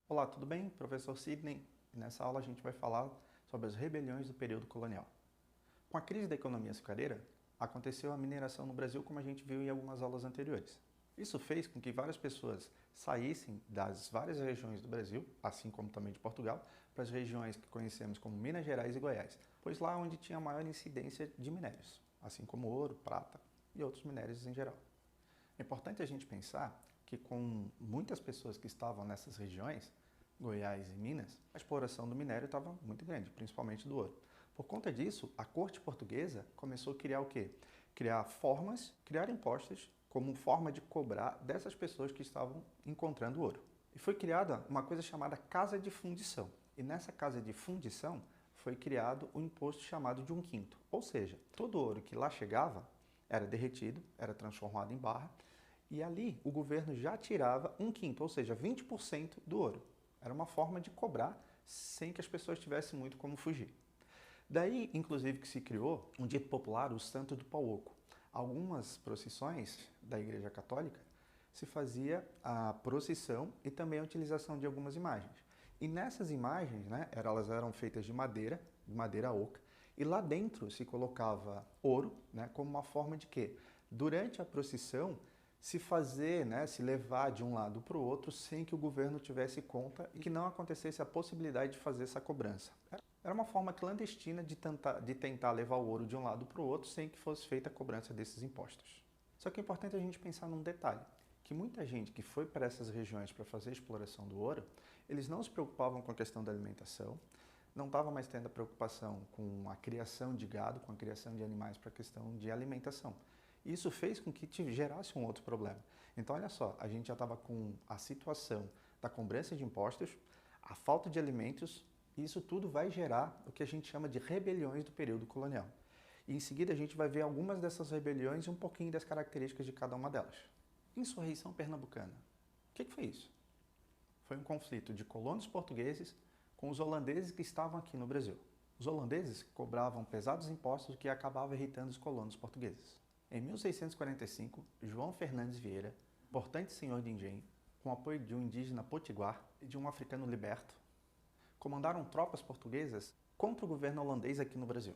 Olá, tudo bem? Professor Sidney. Nessa aula a gente vai falar sobre as rebeliões do período colonial. Com a crise da economia açucareira, aconteceu a mineração no Brasil como a gente viu em algumas aulas anteriores. Isso fez com que várias pessoas saíssem das várias regiões do Brasil, assim como também de Portugal, para as regiões que conhecemos como Minas Gerais e Goiás, pois lá é onde tinha maior incidência de minérios, assim como ouro, prata e outros minérios em geral. É importante a gente pensar que com muitas pessoas que estavam nessas regiões, Goiás e Minas, a exploração do minério estava muito grande, principalmente do ouro. Por conta disso, a corte portuguesa começou a criar o quê? Criar impostos como forma de cobrar dessas pessoas que estavam encontrando ouro. E foi criada uma coisa chamada casa de fundição. E nessa casa de fundição foi criado um imposto chamado de 1/5. Ou seja, todo ouro que lá chegava era derretido, era transformado em barra, e ali o governo já tirava 1/5, ou seja, 20% do ouro. Era uma forma de cobrar sem que as pessoas tivessem muito como fugir. Daí, inclusive, que se criou um dito popular, o Santo do Pau Oco. Algumas procissões da Igreja Católica se fazia a procissão e também a utilização de algumas imagens. E nessas imagens, elas eram feitas de madeira oca, e lá dentro se colocava ouro, como uma forma de quê? Durante a procissão, se fazer, se levar de um lado para o outro sem que o governo tivesse conta e que não acontecesse a possibilidade de fazer essa cobrança. Era uma forma clandestina de tentar levar o ouro de um lado para o outro sem que fosse feita a cobrança desses impostos. Só que é importante a gente pensar num detalhe, que muita gente que foi para essas regiões para fazer a exploração do ouro, eles não se preocupavam com a questão da alimentação, não estava mais tendo a preocupação com a criação de gado, com a criação de animais para a questão de alimentação. Isso fez com que gerasse um outro problema. Então, olha só, a gente já estava com a situação da cobrança de impostos, a falta de alimentos, e isso tudo vai gerar o que a gente chama de rebeliões do período colonial. E em seguida a gente vai ver algumas dessas rebeliões e um pouquinho das características de cada uma delas. Insurreição Pernambucana. O que foi isso? Foi um conflito de colonos portugueses com os holandeses que estavam aqui no Brasil. Os holandeses cobravam pesados impostos, o que acabava irritando os colonos portugueses. Em 1645, João Fernandes Vieira, importante senhor de engenho, com apoio de um indígena potiguar e de um africano liberto, comandaram tropas portuguesas contra o governo holandês aqui no Brasil.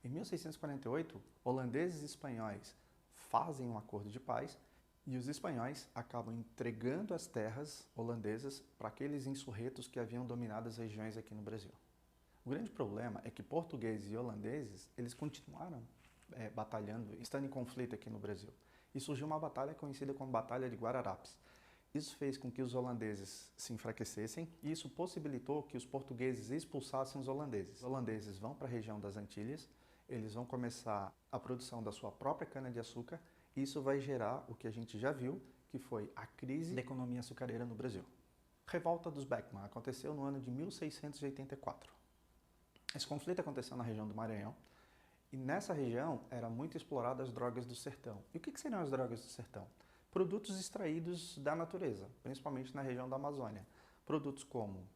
Em 1648, holandeses e espanhóis fazem um acordo de paz e os espanhóis acabam entregando as terras holandesas para aqueles insurretos que haviam dominado as regiões aqui no Brasil. O grande problema é que portugueses e holandeses, eles continuaram batalhando, estando em conflito aqui no Brasil. E surgiu uma batalha conhecida como Batalha de Guararapes. Isso fez com que os holandeses se enfraquecessem e isso possibilitou que os portugueses expulsassem os holandeses. Os holandeses vão para a região das Antilhas, eles vão começar a produção da sua própria cana-de-açúcar e isso vai gerar o que a gente já viu, que foi a crise da economia açucareira no Brasil. Revolta dos Beckman aconteceu no ano de 1684. Esse conflito aconteceu na região do Maranhão, e nessa região eram muito exploradas as drogas do sertão. E o que seriam as drogas do sertão? Produtos extraídos da natureza, principalmente na região da Amazônia. Produtos como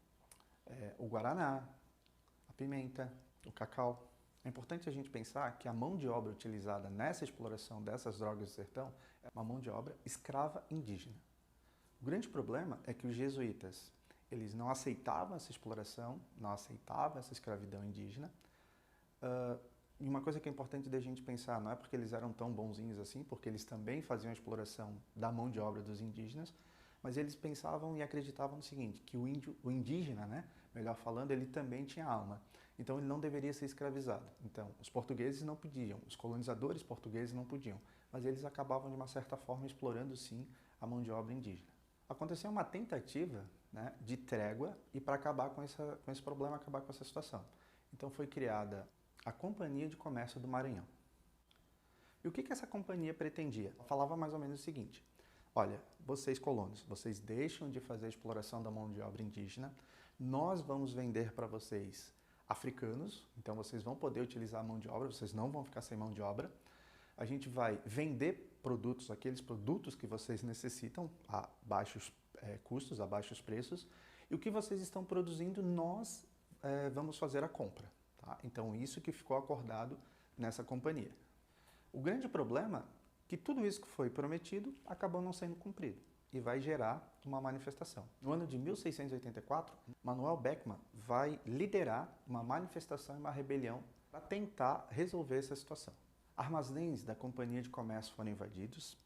o guaraná, a pimenta, o cacau. É importante a gente pensar que a mão de obra utilizada nessa exploração dessas drogas do sertão é uma mão de obra escrava indígena. O grande problema é que os jesuítas, eles não aceitavam essa exploração, não aceitavam essa escravidão indígena. E uma coisa que é importante da gente pensar, não é porque eles eram tão bonzinhos assim, porque eles também faziam a exploração da mão de obra dos indígenas, mas eles pensavam e acreditavam no seguinte, que o indígena, melhor falando, ele também tinha alma. Então ele não deveria ser escravizado. Então os portugueses não podiam, os colonizadores portugueses não podiam, mas eles acabavam de uma certa forma explorando sim a mão de obra indígena. Aconteceu uma tentativa de trégua e para acabar com esse problema, acabar com essa situação. Então foi criada a Companhia de Comércio do Maranhão. E o que essa companhia pretendia? Ela falava mais ou menos o seguinte, olha, vocês colonos, vocês deixam de fazer a exploração da mão de obra indígena, nós vamos vender para vocês africanos, então vocês vão poder utilizar a mão de obra, vocês não vão ficar sem mão de obra, a gente vai vender produtos, aqueles produtos que vocês necessitam a baixos custos, a baixos preços, e o que vocês estão produzindo nós vamos fazer a compra. Tá? Então isso que ficou acordado nessa companhia. O grande problema é que tudo isso que foi prometido acabou não sendo cumprido. e vai gerar uma manifestação. No ano de 1684, Manuel Beckmann vai liderar uma manifestação e uma rebelião para tentar resolver essa situação. Armazéns da Companhia de Comércio foram invadidos,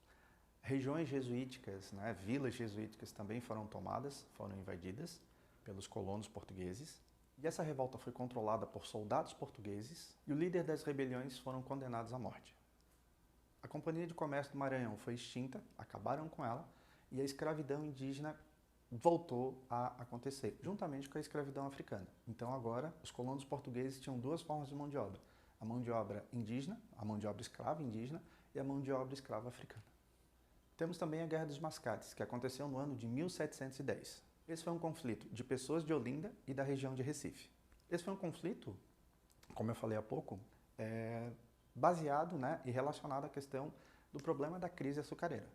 regiões jesuíticas, vilas jesuíticas também foram tomadas, foram invadidas pelos colonos portugueses. E essa revolta foi controlada por soldados portugueses e o líder das rebeliões foram condenados à morte. A Companhia de Comércio do Maranhão foi extinta, acabaram com ela, e a escravidão indígena voltou a acontecer, juntamente com a escravidão africana. Então agora, os colonos portugueses tinham duas formas de mão de obra. A mão de obra indígena, a mão de obra escrava indígena e a mão de obra escrava africana. Temos também a Guerra dos Mascates, que aconteceu no ano de 1710. Esse foi um conflito de pessoas de Olinda e da região de Recife. Esse foi um conflito, como eu falei há pouco, baseado e relacionado à questão do problema da crise açucareira,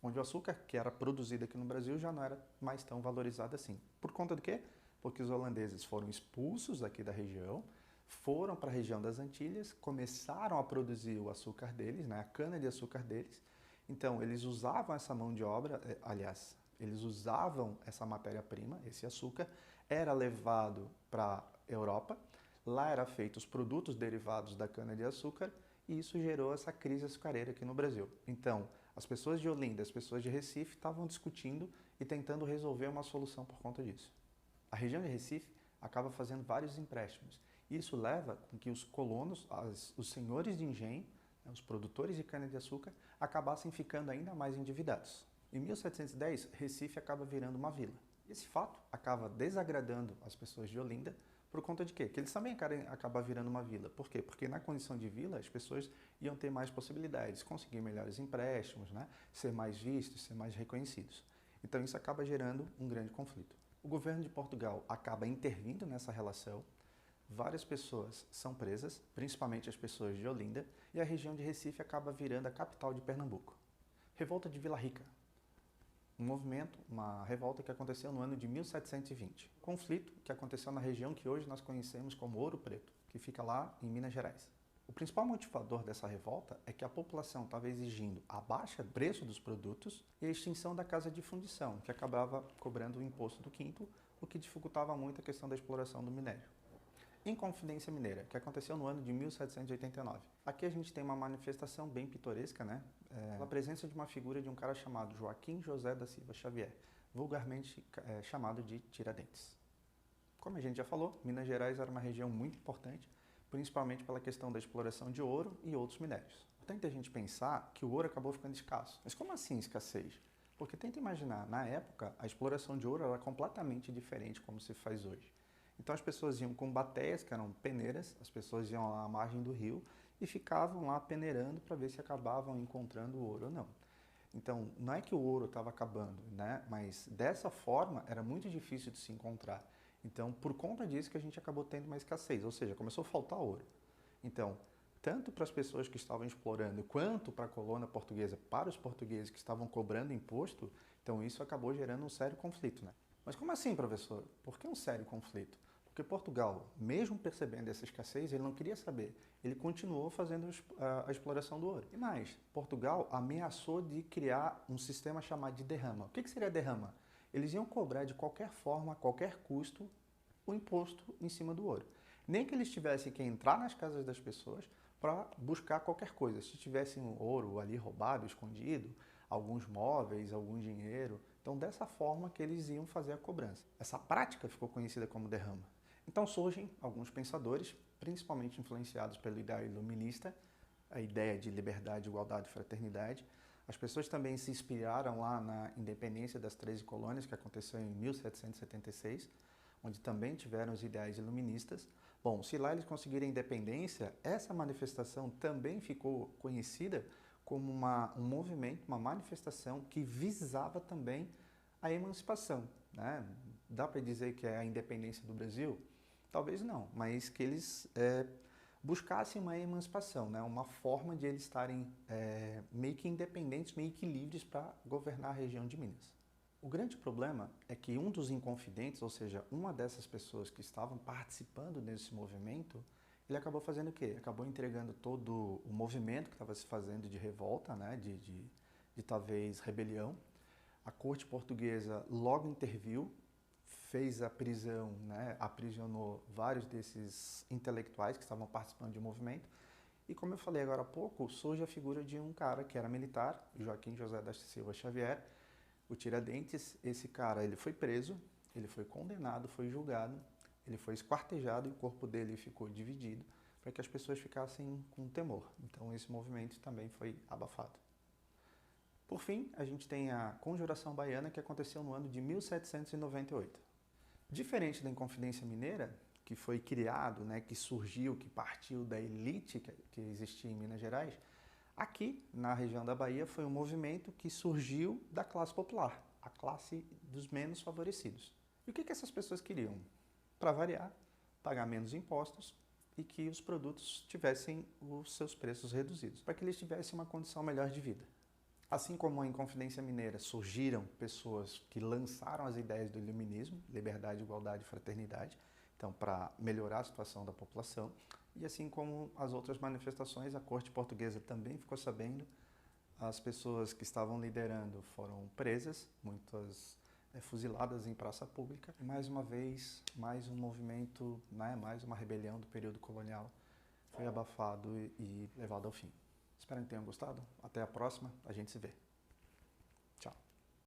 onde o açúcar que era produzido aqui no Brasil já não era mais tão valorizado assim. Por conta do quê? Porque os holandeses foram expulsos aqui da região, foram para a região das Antilhas, começaram a produzir o açúcar deles, a cana-de-açúcar deles. Então, eles usavam essa mão de obra, eles usavam essa matéria-prima, esse açúcar, era levado para a Europa, lá eram feitos os produtos derivados da cana-de-açúcar e isso gerou essa crise açucareira aqui no Brasil. Então, as pessoas de Olinda, as pessoas de Recife estavam discutindo e tentando resolver uma solução por conta disso. A região de Recife acaba fazendo vários empréstimos. Isso leva com que os colonos, os senhores de engenho, os produtores de cana-de-açúcar, acabassem ficando ainda mais endividados. Em 1710, Recife acaba virando uma vila. Esse fato acaba desagradando as pessoas de Olinda por conta de quê? Que eles também querem acabar virando uma vila. Por quê? Porque na condição de vila, as pessoas iam ter mais possibilidades, conseguir melhores empréstimos, ser mais vistos, ser mais reconhecidos. Então isso acaba gerando um grande conflito. O governo de Portugal acaba intervindo nessa relação, várias pessoas são presas, principalmente as pessoas de Olinda, e a região de Recife acaba virando a capital de Pernambuco. Revolta de Vila Rica. Um movimento, uma revolta que aconteceu no ano de 1720. Conflito que aconteceu na região que hoje nós conhecemos como Ouro Preto, que fica lá em Minas Gerais. O principal motivador dessa revolta é que a população estava exigindo a baixa do preço dos produtos e a extinção da casa de fundição, que acabava cobrando o imposto do quinto, o que dificultava muito a questão da exploração do minério. Inconfidência Mineira, que aconteceu no ano de 1789. Aqui a gente tem uma manifestação bem pitoresca, a presença de uma figura de um cara chamado Joaquim José da Silva Xavier, vulgarmente chamado de Tiradentes. Como a gente já falou, Minas Gerais era uma região muito importante, principalmente pela questão da exploração de ouro e outros minérios. Tenta a gente pensar que o ouro acabou ficando escasso. Mas como assim escassez? Porque tenta imaginar, na época, a exploração de ouro era completamente diferente como se faz hoje. Então as pessoas iam com bateias, que eram peneiras, as pessoas iam lá à margem do rio e ficavam lá peneirando para ver se acabavam encontrando o ouro ou não. Então não é que o ouro estava acabando, mas dessa forma era muito difícil de se encontrar. Então por conta disso que a gente acabou tendo uma escassez, ou seja, começou a faltar ouro. Então, tanto para as pessoas que estavam explorando, quanto para a colônia portuguesa, para os portugueses que estavam cobrando imposto, então isso acabou gerando um sério conflito. Mas como assim, professor? Por que um sério conflito? Porque Portugal, mesmo percebendo essa escassez, ele não queria saber. Ele continuou fazendo a exploração do ouro. E mais, Portugal ameaçou de criar um sistema chamado de derrama. O que seria derrama? Eles iam cobrar de qualquer forma, a qualquer custo, o imposto em cima do ouro. Nem que eles tivessem que entrar nas casas das pessoas para buscar qualquer coisa. Se tivessem ouro ali roubado, escondido, alguns móveis, algum dinheiro. Então, dessa forma que eles iam fazer a cobrança. Essa prática ficou conhecida como derrama. Então surgem alguns pensadores, principalmente influenciados pela ideia iluminista, a ideia de liberdade, igualdade e fraternidade. As pessoas também se inspiraram lá na independência das 13 colônias, que aconteceu em 1776, onde também tiveram os ideais iluministas. Bom, se lá eles conseguiram a independência, essa manifestação também ficou conhecida como um movimento, uma manifestação que visava também a emancipação. Dá para dizer que é a independência do Brasil? Talvez não, mas que eles buscassem uma emancipação, uma forma de eles estarem meio que independentes, meio que livres para governar a região de Minas. O grande problema é que um dos inconfidentes, ou seja, uma dessas pessoas que estavam participando desse movimento, ele acabou fazendo o quê? Acabou entregando todo o movimento que estava se fazendo de revolta, de talvez rebelião, A corte portuguesa logo interviu, fez a prisão, né, aprisionou vários desses intelectuais que estavam participando do movimento. E como eu falei agora há pouco, surge a figura de um cara que era militar, Joaquim José da Silva Xavier, o Tiradentes. Esse cara, ele foi preso, ele foi condenado, foi julgado, ele foi esquartejado e o corpo dele ficou dividido para que as pessoas ficassem com temor. Então esse movimento também foi abafado. Por fim, a gente tem a Conjuração Baiana, que aconteceu no ano de 1798. Diferente da Inconfidência Mineira, que foi criado, né, que surgiu, que partiu da elite que existia em Minas Gerais, aqui, na região da Bahia, foi um movimento que surgiu da classe popular, a classe dos menos favorecidos. E o que essas pessoas queriam? Para variar, pagar menos impostos e que os produtos tivessem os seus preços reduzidos, para que eles tivessem uma condição melhor de vida. Assim como a Inconfidência Mineira, surgiram pessoas que lançaram as ideias do iluminismo, liberdade, igualdade e fraternidade, então para melhorar a situação da população. E assim como as outras manifestações, a corte portuguesa também ficou sabendo, as pessoas que estavam liderando foram presas, muitas fuziladas em praça pública. E mais uma vez, mais um movimento, né, mais uma rebelião do período colonial foi abafado e levado ao fim. Espero que tenham gostado. Até a próxima, a gente se vê.